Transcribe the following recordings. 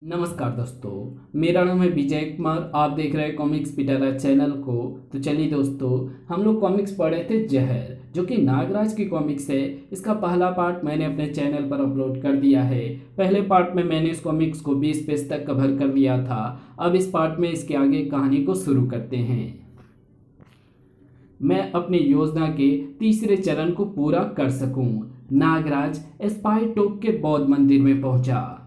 नमस्कार दोस्तों, मेरा नाम है विजय कुमार। आप देख रहे हैं कॉमिक्स पिटारा चैनल को। तो चलिए दोस्तों, हम लोग कॉमिक्स पढ़े थे जहर, जो कि नागराज की कॉमिक्स है। इसका पहला पार्ट मैंने अपने चैनल पर अपलोड कर दिया है। पहले पार्ट में मैंने इस कॉमिक्स को 20 पेज तक कवर कर लिया था। अब इस पार्ट में इसके आगे कहानी को शुरू करते हैं। मैं अपनी योजना के तीसरे चरण को पूरा कर सकूं, नागराज स्पाई टोक के बौद्ध मंदिर में पहुंचा।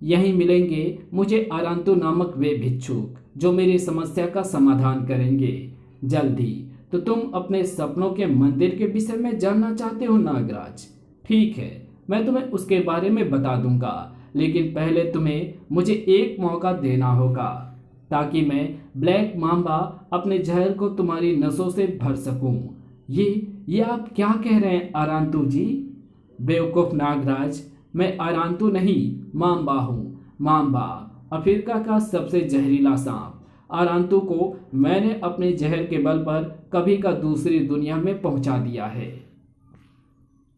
यहीं मिलेंगे मुझे आरांतो नामक वे भिक्षुक, जो मेरी समस्या का समाधान करेंगे जल्दी। तो तुम अपने सपनों के मंदिर के विषय में जानना चाहते हो नागराज? ठीक है, मैं तुम्हें उसके बारे में बता दूंगा, लेकिन पहले तुम्हें मुझे एक मौका देना होगा ताकि मैं ब्लैक मांबा अपने जहर को तुम्हारी नसों से भर सकूं। ये आप क्या कह रहे हैं आरांतु जी? बेवकूफ नागराज, मैं आरांतु नहीं, मांबा हूँ। मांबा अफ्रीका का सबसे जहरीला सांप। आरांतु को मैंने अपने जहर के बल पर कभी का दूसरी दुनिया में पहुंचा दिया है,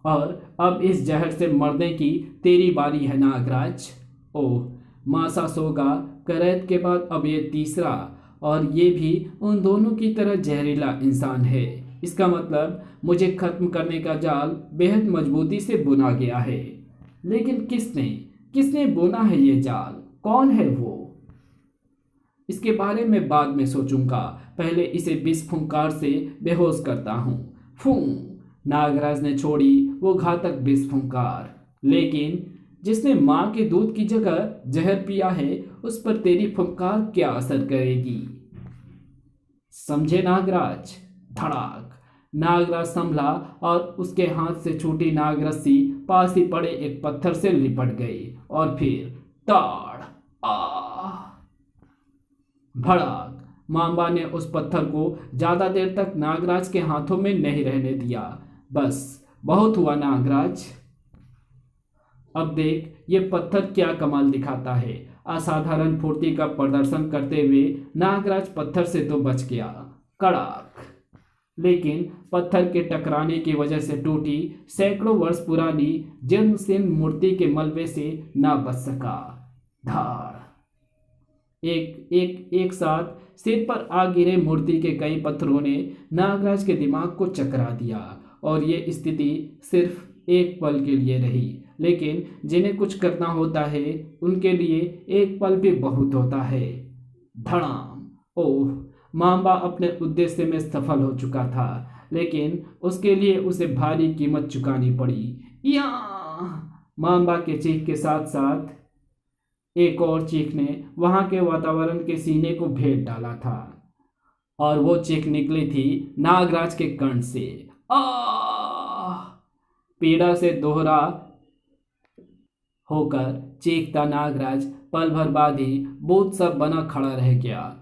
और अब इस जहर से मरने की तेरी बारी है नागराज। ओह, मासा सोगा करैत के बाद अब ये तीसरा, और ये भी उन दोनों की तरह जहरीला इंसान है। इसका मतलब मुझे खत्म करने का जाल बेहद मजबूती से बुना गया है। लेकिन किसने किसने बुना है ये जाल? कौन है वो? इसके बारे में बाद में सोचूंगा, पहले इसे विष फुंकार से बेहोश करता हूँ। फू! नागराज ने छोड़ी वो घातक विष फुंकार। लेकिन जिसने माँ के दूध की जगह जहर पिया है, उस पर तेरी फुंकार क्या असर करेगी? समझे नागराज? धड़ाक! नागराज संभला और उसके हाथ से छूटी नागरस्सी पास ही पड़े एक पत्थर से लिपट गई, और फिर ताड़! आ! भड़ाक! मांबा ने उस पत्थर को ज्यादा देर तक नागराज के हाथों में नहीं रहने दिया। बस बहुत हुआ नागराज, अब देख ये पत्थर क्या कमाल दिखाता है। असाधारण फुर्ती का प्रदर्शन करते हुए नागराज पत्थर से तो बच गया। कड़ाक! लेकिन पत्थर के टकराने की वजह से टूटी सैकड़ों वर्ष पुरानी जन्मसेन मूर्ति के मलबे से ना बच सका। धाड़! एक साथ सिर पर आ गिरे मूर्ति के कई पत्थरों ने नागराज के दिमाग को चकरा दिया, और ये स्थिति सिर्फ एक पल के लिए रही। लेकिन जिन्हें कुछ करना होता है, उनके लिए एक पल भी बहुत होता है। धड़ाम! ओह, मांबा अपने उद्देश्य में सफल हो चुका था, लेकिन उसके लिए उसे भारी कीमत चुकानी पड़ी। या! मांबा के चीख के साथ साथ एक और चीख ने वहां के वातावरण के सीने को भेद डाला था, और वो चीख निकली थी नागराज के कंठ से। आ! पीड़ा से दोहरा होकर चीखता नागराज पल भर बाद ही बूथ सब बना खड़ा रह गया।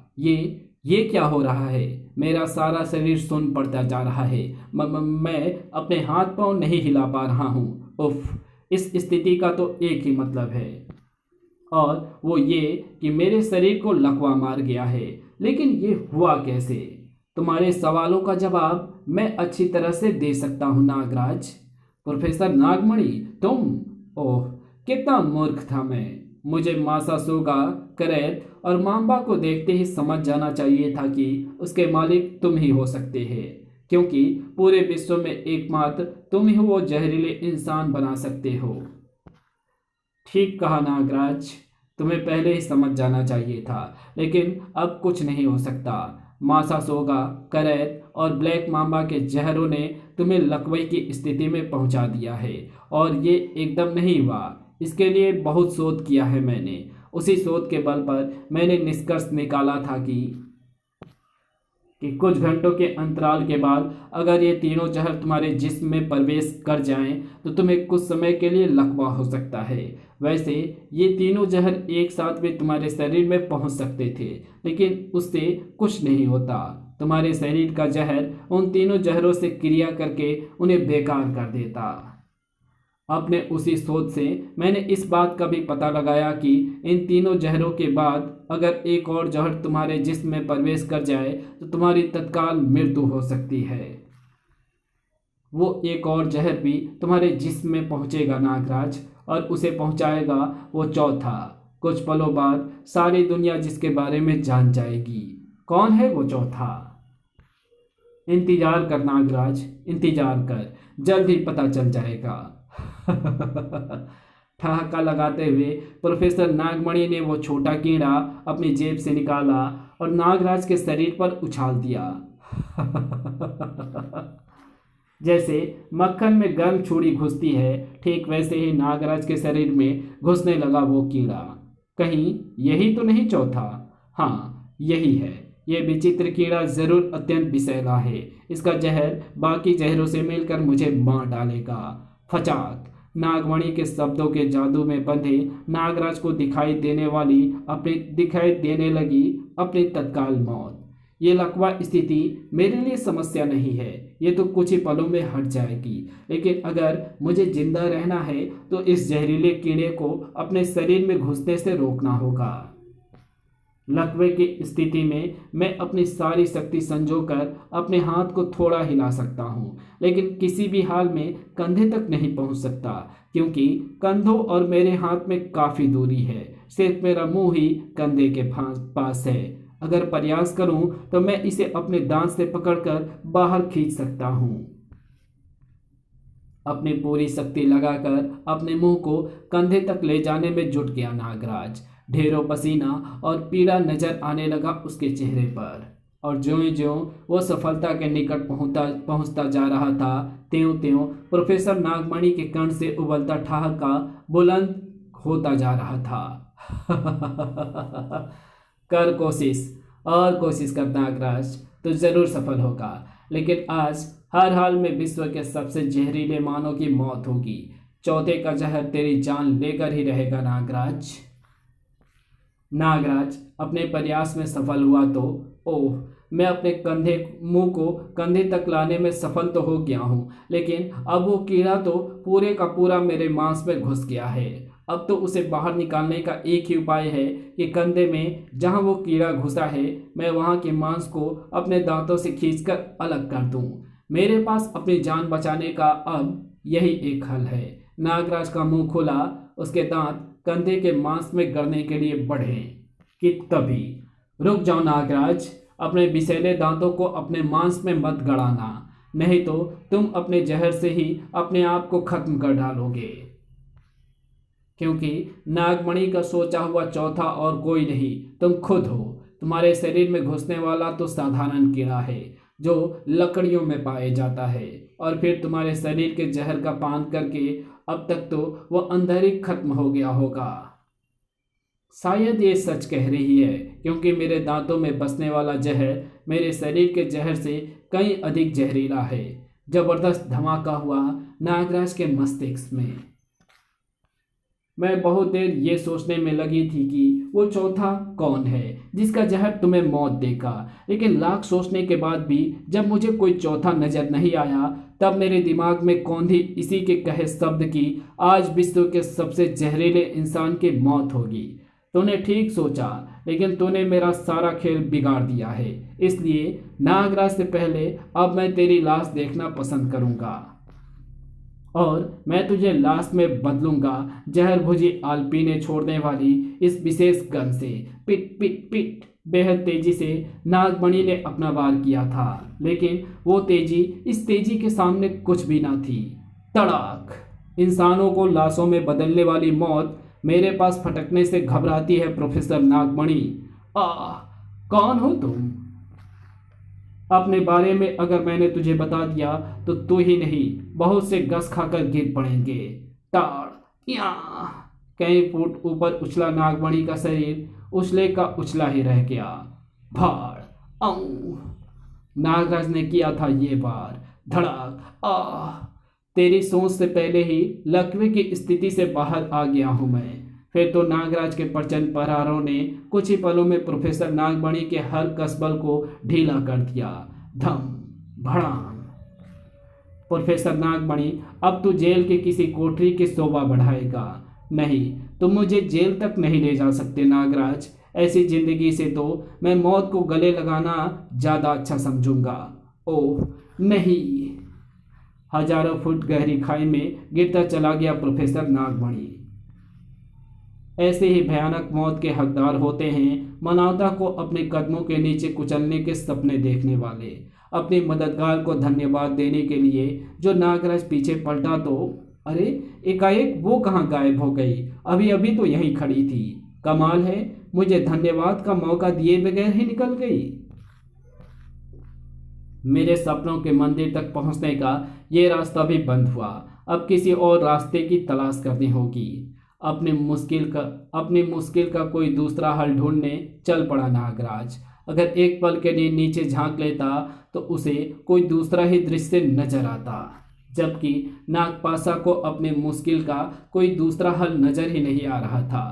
ये क्या हो रहा है? मेरा सारा शरीर सुन्न पड़ता जा रहा है। मैं अपने हाथ पांव नहीं हिला पा रहा हूँ। उफ! इस स्थिति का तो एक ही मतलब है, और वो ये कि मेरे शरीर को लकवा मार गया है। लेकिन ये हुआ कैसे? तुम्हारे सवालों का जवाब मैं अच्छी तरह से दे सकता हूँ नागराज। प्रोफेसर नागमणि, तुम? ओह, कितना मूर्ख था मैं! मुझे मासा सोगा करैत और मांबा को देखते ही समझ जाना चाहिए था कि उसके मालिक तुम ही हो सकते हैं, क्योंकि पूरे विश्व में एकमात्र तुम ही वो जहरीले इंसान बना सकते हो। ठीक कहा नागराज, तुम्हें पहले ही समझ जाना चाहिए था, लेकिन अब कुछ नहीं हो सकता। मासा सोगा करैत और ब्लैक मांबा के जहरों ने तुम्हें लकवई की स्थिति में पहुंचा दिया है, और ये एकदम नहीं हुआ। इसके लिए बहुत शोध किया है मैंने। उसी शोध के बल पर मैंने निष्कर्ष निकाला था कि कुछ घंटों के अंतराल के बाद अगर ये तीनों जहर तुम्हारे जिस्म में प्रवेश कर जाएं, तो तुम्हें कुछ समय के लिए लकवा हो सकता है। वैसे ये तीनों जहर एक साथ भी तुम्हारे शरीर में पहुंच सकते थे, लेकिन उससे कुछ नहीं होता। तुम्हारे शरीर का जहर उन तीनों जहरों से क्रिया करके उन्हें बेकार कर देता। अपने उसी शोध से मैंने इस बात का भी पता लगाया कि इन तीनों जहरों के बाद अगर एक और जहर तुम्हारे जिस्म में प्रवेश कर जाए, तो तुम्हारी तत्काल मृत्यु हो सकती है। वो एक और जहर भी तुम्हारे जिस्म में पहुंचेगा नागराज, और उसे पहुंचाएगा वो चौथा। कुछ पलों बाद सारी दुनिया जिसके बारे में जान जाएगी। कौन है वो चौथा? इंतजार कर नागराज, इंतजार कर, जल्द ही पता चल जाएगा। ठहाका लगाते हुए प्रोफेसर नागमणि ने वो छोटा कीड़ा अपनी जेब से निकाला और नागराज के शरीर पर उछाल दिया। जैसे मक्खन में गर्म छुरी घुसती है, ठीक वैसे ही नागराज के शरीर में घुसने लगा वो कीड़ा। कहीं यही तो नहीं चौथा? हाँ, यही है। ये विचित्र कीड़ा जरूर अत्यंत विषैला है। इसका जहर बाकी जहरों से मिलकर मुझे मार डालेगा। फचाक! नागमणि के शब्दों के जादू में बंधे नागराज को दिखाई देने लगी अपनी तत्काल मौत। ये लकवा स्थिति मेरे लिए समस्या नहीं है, ये तो कुछ ही पलों में हट जाएगी। लेकिन अगर मुझे जिंदा रहना है तो इस जहरीले कीड़े को अपने शरीर में घुसने से रोकना होगा। लकवे की स्थिति में मैं अपनी सारी शक्ति संजोकर अपने हाथ को थोड़ा हिला सकता हूँ, लेकिन किसी भी हाल में कंधे तक नहीं पहुँच सकता, क्योंकि कंधों और मेरे हाथ में काफ़ी दूरी है। सिर्फ मेरा मुंह ही कंधे के पास है। अगर प्रयास करूं तो मैं इसे अपने दांत से पकड़कर बाहर खींच सकता हूं। अपनी पूरी शक्ति लगाकर अपने मुंह को कंधे तक ले जाने में जुट गया नागराज। ढेरों पसीना और पीड़ा नजर आने लगा उसके चेहरे पर, और ज्यों-ज्यों वो सफलता के निकट पहुंचता जा रहा था, त्यों-त्यों प्रोफेसर नागमणि के कर्ण से उबलता ठहाका बुलंद होता जा रहा था। कर कोशिश और कोशिश कर नागराज, तो जरूर सफल होगा। लेकिन आज हर हाल में विश्व के सबसे जहरीले मानव की मौत होगी। चौथे का जहर तेरी जान लेकर ही रहेगा नागराज। नागराज अपने प्रयास में सफल हुआ तो ओह, मैं अपने मुंह को कंधे तक लाने में सफल तो हो गया हूँ, लेकिन अब वो कीड़ा तो पूरे का पूरा मेरे मांस में घुस गया है। अब तो उसे बाहर निकालने का एक ही उपाय है कि कंधे में जहाँ वो कीड़ा घुसा है, मैं वहाँ के मांस को अपने दांतों से खींचकर अलग कर दूँ। मेरे पास अपनी जान बचाने का अब यही एक हल है। नागराज का मुंह खुला, उसके दांत कंधे के मांस में गड़ने के लिए बढ़े कि तभी रुक जाओ नागराज, अपने विषैले दांतों को अपने मांस में मत गड़ाना, नहीं तो तुम अपने जहर से ही अपने आप को खत्म कर डालोगे। क्योंकि नागमणि का सोचा हुआ चौथा और कोई नहीं, तुम खुद हो। तुम्हारे शरीर में घुसने वाला तो साधारण कीड़ा है जो लकड़ियों में पाया जाता है, और फिर तुम्हारे शरीर के जहर का पान करके अब तक तो वो अंदर ही खत्म हो गया होगा। शायद ये सच कह रही है, क्योंकि मेरे दांतों में बसने वाला जहर मेरे शरीर के जहर से कहीं अधिक जहरीला है। जबरदस्त धमाका हुआ नागराज के मस्तिष्क में। मैं बहुत देर ये सोचने में लगी थी कि वो चौथा कौन है जिसका जहर तुम्हें मौत देगा, लेकिन लाख सोचने के बाद भी जब मुझे कोई चौथा नजर नहीं आया, तब मेरे दिमाग में कौंधी इसी के कहे शब्द की आज विश्व के सबसे जहरीले इंसान की मौत होगी। तूने ठीक सोचा, लेकिन तूने मेरा सारा खेल बिगाड़ दिया है। इसलिए नागराज से पहले अब मैं तेरी लाश देखना पसंद करूंगा, और मैं तुझे लाश में बदलूंगा जहर भुजी आलपीने छोड़ने वाली इस विशेष गन से। पिट पिट पिट। बेहद तेजी से नागमणि ने अपना वार किया था, लेकिन वो तेजी इस तेजी के सामने कुछ भी ना थी। तड़ाक। इंसानों को लाशों में बदलने वाली मौत मेरे पास फटकने से घबराती है प्रोफेसर नागमणि। कौन हो तुम? अपने बारे में अगर मैंने तुझे बता दिया तो तू ही नहीं, बहुत से गस खाकर गिर पड़ेंगे। ताड़ या। कई फुट ऊपर उछला नागमणि का शरीर उछले का उछला ही रह गया। भाड़ आऊं। नागराज ने किया था ये वार। धड़ाक। तेरी सोच से पहले ही लकवे की स्थिति से बाहर आ गया हूं मैं। फिर तो नागराज के प्रचंड प्रहारों ने कुछ ही पलों में प्रोफेसर नागमणि के हर कसबल को ढीला कर दिया। धम भड़ाम। प्रोफेसर नागमणि, अब तू जेल के किसी कोठरी की शोभा बढ़ाएगा। नहीं, तुम मुझे जेल तक नहीं ले जा सकते नागराज। ऐसी जिंदगी से तो मैं मौत को गले लगाना ज्यादा अच्छा समझूंगा। ओह नहीं। हजारों फुट गहरी खाई में गिरता चला गया प्रोफेसर नागमणि। ऐसे ही भयानक मौत के हकदार होते हैं मानवता को अपने कदमों के नीचे कुचलने के सपने देखने वाले। अपनी मददगार को धन्यवाद देने के लिए जो नागराज पीछे पलटा तो अरे, एकाएक वो कहाँ गायब हो गई। अभी अभी तो यहीं खड़ी थी। कमाल है, मुझे धन्यवाद का मौका दिए बगैर ही निकल गई। मेरे सपनों के मंदिर तक पहुंचने का ये रास्ता भी बंद हुआ। अब किसी और रास्ते की तलाश करनी होगी। अपनी मुश्किल का कोई दूसरा हल ढूंढने चल पड़ा नागराज। अगर एक पल के लिए नीचे झांक लेता तो उसे कोई दूसरा ही दृश्य नजर आता, जबकि नागपासा को अपनी मुश्किल का कोई दूसरा हल नजर ही नहीं आ रहा था।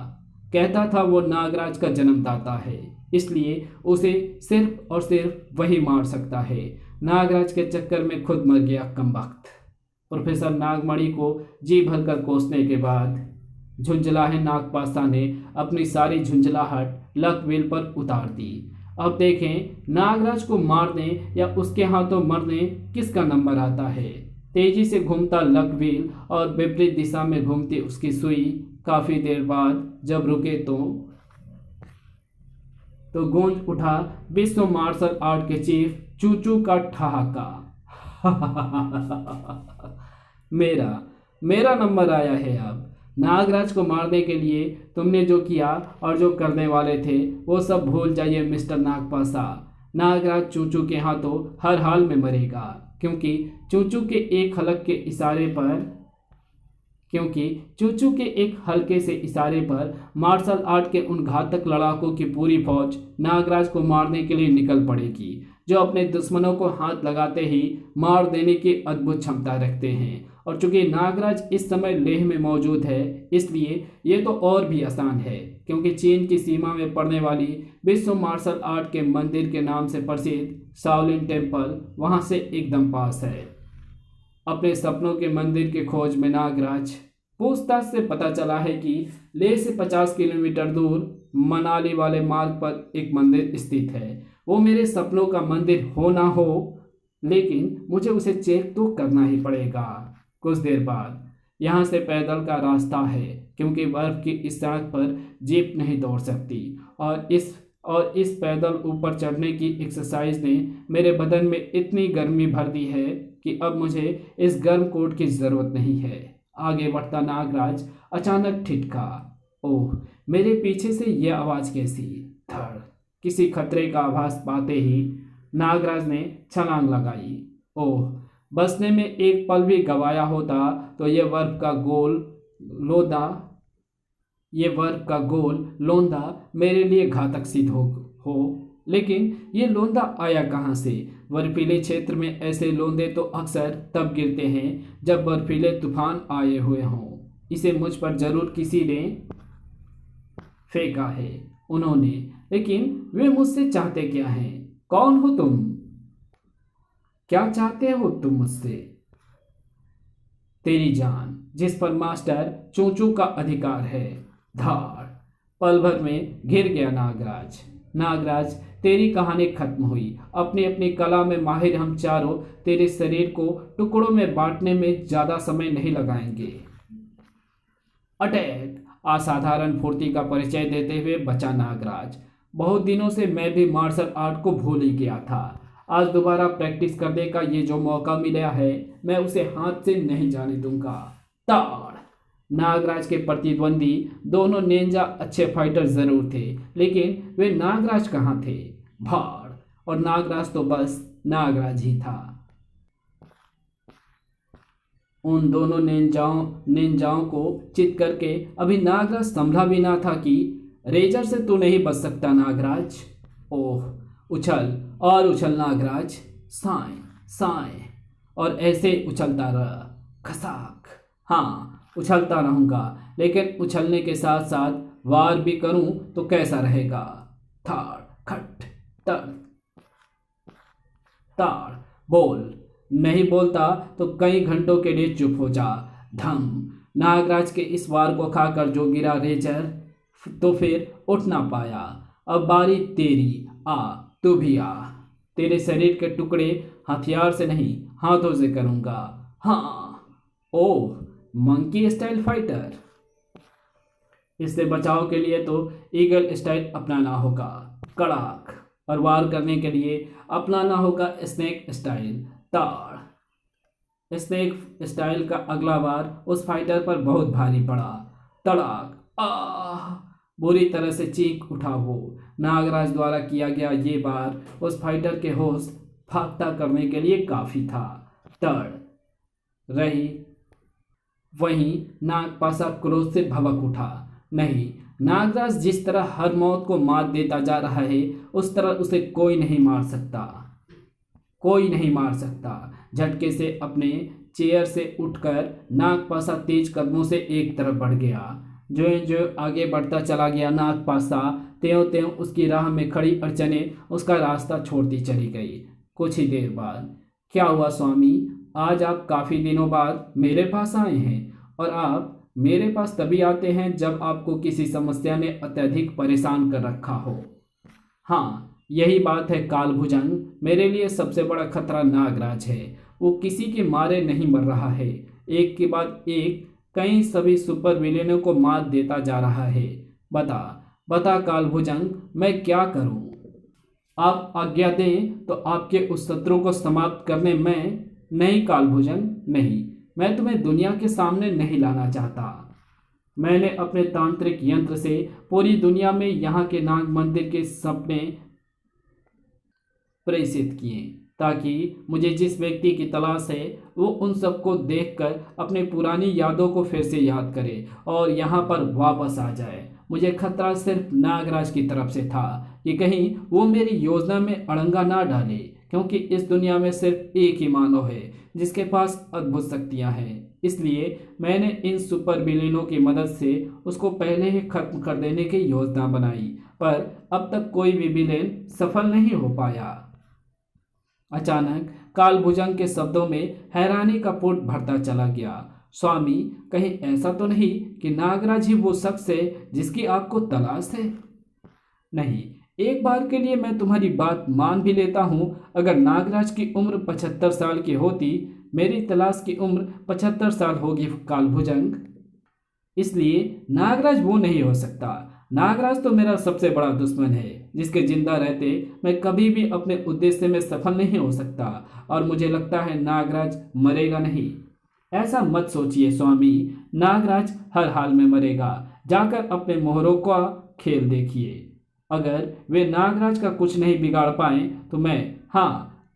कहता था वो नागराज का जन्मदाता है, इसलिए उसे सिर्फ और सिर्फ वही मार सकता है। नागराज के चक्कर में खुद मर गया कमबख्त। प्रोफेसर नागमणि को जी भरकर कोसने के बाद झुंझलाहे नागपासा ने अपनी सारी झुंझलाहट लकविल पर उतार दी। अब देखें नागराज को मारने या उसके हाथों मरने किसका नंबर आता है। तेजी से घूमता लकविल और विपरीत दिशा में घूमती उसकी सुई काफी देर बाद जब रुके तो गूंज उठा विश्व मार्शल आर्ट के चीफ चूचू का ठहाका। मेरा मेरा नंबर आया है। अब नागराज को मारने के लिए तुमने जो किया और जो करने वाले थे वो सब भूल जाइए मिस्टर नागपासा। नागराज चूचू के हाथों हर हाल में मरेगा, क्योंकि चूचू के एक हल्के से इशारे पर मार्शल आर्ट के उन घातक लड़ाकों की पूरी फौज नागराज को मारने के लिए निकल पड़ेगी, जो अपने दुश्मनों को हाथ लगाते ही मार देने की अद्भुत क्षमता रखते हैं। और चूंकि नागराज इस समय लेह में मौजूद है, इसलिए ये तो और भी आसान है, क्योंकि चीन की सीमा में पड़ने वाली विश्व मार्शल आर्ट के मंदिर के नाम से प्रसिद्ध शाओलिन टेम्पल वहां से एकदम पास है। अपने सपनों के मंदिर की खोज में नागराज पूछताछ से पता चला है कि लेह से 50 किलोमीटर दूर मनाली वाले मार्ग पर एक मंदिर स्थित है। वो मेरे सपनों का मंदिर हो ना हो, लेकिन मुझे उसे चेक तो करना ही पड़ेगा। कुछ देर बाद यहाँ से पैदल का रास्ता है, क्योंकि बर्फ की इस सड़क पर जीप नहीं दौड़ सकती, और इस पैदल ऊपर चढ़ने की एक्सरसाइज ने मेरे बदन में इतनी गर्मी भर दी है कि अब मुझे इस गर्म कोट की जरूरत नहीं है। आगे बढ़ता नागराज अचानक ठिठका। ओह, मेरे पीछे से यह आवाज कैसी? धड़। किसी खतरे का आभास पाते ही नागराज ने छलांग लगाई। ओह, बचने में एक पल भी गवाया होता तो ये बर्फ का गोल लोंदा मेरे लिए घातक सिद्ध हो। लेकिन ये लोंदा आया कहाँ से? बर्फीले क्षेत्र में ऐसे लोंदे तो अक्सर तब गिरते हैं जब बर्फीले तूफान आए हुए हों। इसे मुझ पर जरूर किसी ने फेंका है उन्होंने, लेकिन वे मुझसे चाहते क्या हैं? कौन हो तुम? क्या चाहते हो तुम मुझसे? तेरी जान, जिस पर मास्टर चूचू का अधिकार है। धार। पल भर में घिर गया नागराज, तेरी कहानी खत्म हुई। अपनी अपनी कला में माहिर हम चारों तेरे शरीर को टुकड़ों में बांटने में ज्यादा समय नहीं लगाएंगे। अटैक। असाधारण फुर्ती का परिचय देते हुए बचा नागराज। बहुत दिनों से मैं भी मार्शल आर्ट को भूल ही गया था। आज दोबारा प्रैक्टिस करने का ये जो मौका मिला है, मैं उसे हाथ से नहीं जाने दूंगा। ताड़। नागराज के प्रतिद्वंदी दोनों निंजा अच्छे फाइटर जरूर थे, लेकिन वे नागराज कहाँ थे? भाड़। और नागराज तो बस नागराज ही था। उन दोनों निंजाओं को चित करके अभी नागराज संभला भी ना था कि रेजर से तू नहीं बच सकता नागराज। ओह, उछल और उछल नागराज, साएं साएं, और ऐसे उछलता रह। खसाक। हाँ, उछलता रहूंगा, लेकिन उछलने के साथ साथ वार भी करूं तो कैसा रहेगा? थाड़ खट तड़ ताड़। बोल। नहीं बोलता तो कई घंटों के लिए चुप हो जा। धम। नागराज के इस वार को खाकर जो गिरा रेजर, तो फिर उठ ना पाया। अब बारी तेरी, आ तू भी आ। तेरे शरीर के टुकड़े हथियार से नहीं, हाथों से करूंगा। हाँ। ओह, मंकी स्टाइल फाइटर। इससे बचाव के लिए तो ईगल स्टाइल अपनाना होगा, कड़ाक, और वार करने के लिए अपनाना होगा स्नेक स्टाइल, ताड़। स्नेक स्टाइल का अगला वार उस फाइटर पर बहुत भारी पड़ा, तड़ाक, आह, बुरी तरह से चीख उठा वो। नागराज द्वारा किया गया ये वार उस फाइटर के होश फाख्ता करने के लिए काफी था। तड़ रही वहीं नागपाशा क्रोध से भभक उठा। नहीं, नागराज जिस तरह हर मौत को मात देता जा रहा है उस तरह उसे कोई नहीं मार सकता, कोई नहीं मार सकता। झटके से अपने चेयर से उठकर नागपाशा तेज कदमों से एक तरफ बढ़ गया। जो जो आगे बढ़ता चला गया नागपाशा, त्यों त्यों उसकी राह में खड़ी अड़चने उसका रास्ता छोड़ती चली गई। कुछ ही देर बाद, क्या हुआ स्वामी, आज आप काफ़ी दिनों बाद मेरे पास आए हैं, और आप मेरे पास तभी आते हैं जब आपको किसी समस्या ने अत्यधिक परेशान कर रखा हो। हाँ, यही बात है कालभुजंग, मेरे लिए सबसे बड़ा खतरा नागराज है। वो किसी के मारे नहीं मर रहा है, एक के बाद एक कई सभी सुपर विलेनों को मात देता जा रहा है। बता बता कालभुजंग, मैं क्या करूं? आप आज्ञा दें तो आपके उस शत्रु को समाप्त करने में। नहीं कालभुजंग, नहीं, मैं तुम्हें दुनिया के सामने नहीं लाना चाहता। मैंने अपने तांत्रिक यंत्र से पूरी दुनिया में यहाँ के नाग मंदिर के सपने प्रेषित किए ताकि मुझे जिस व्यक्ति की तलाश है वो उन सबको देखकर अपने पुरानी यादों को फिर से याद करे और यहाँ पर वापस आ जाए। मुझे खतरा सिर्फ नागराज की तरफ से था कि कहीं वो मेरी योजना में अड़ंगा ना डाले, क्योंकि इस दुनिया में सिर्फ एक ही मानव है जिसके पास अद्भुत शक्तियां हैं। इसलिए मैंने इन सुपर विलेनों की मदद से उसको पहले ही खत्म कर देने की योजना बनाई, पर अब तक कोई भी विलेन सफल नहीं हो पाया। अचानक कालभुजंग के शब्दों में हैरानी का पुट भरता चला गया। स्वामी, कहीं ऐसा तो नहीं कि नागराज ही वो शख्स है जिसकी आपको तलाश है? नहीं, एक बार के लिए मैं तुम्हारी बात मान भी लेता हूं। अगर नागराज की उम्र 75 साल की होती, मेरी तलाश की उम्र 75 साल होगी कालभुजंग। इसलिए नागराज वो नहीं हो सकता। नागराज तो मेरा सबसे बड़ा दुश्मन है जिसके जिंदा रहते मैं कभी भी अपने उद्देश्य में सफल नहीं हो सकता, और मुझे लगता है नागराज मरेगा नहीं। ऐसा मत सोचिए स्वामी, नागराज हर हाल में मरेगा। जाकर अपने मोहरों का खेल देखिए। अगर वे नागराज का कुछ नहीं बिगाड़ पाए तो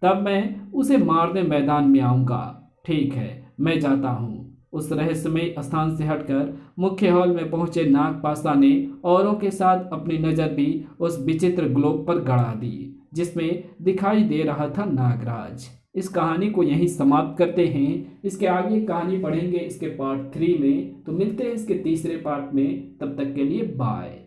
तब मैं उसे मारने मैदान में आऊँगा। ठीक है, मैं जाता हूँ। उस रहस्यमय स्थान से हटकर मुख्य हॉल में पहुंचे नागपाशा ने औरों के साथ अपनी नज़र भी उस विचित्र ग्लोब पर गड़ा दी जिसमें दिखाई दे रहा था नागराज। इस कहानी को यहीं समाप्त करते हैं। इसके आगे कहानी पढ़ेंगे इसके पार्ट 3 में, तो मिलते हैं इसके तीसरे पार्ट में। तब तक के लिए बाय।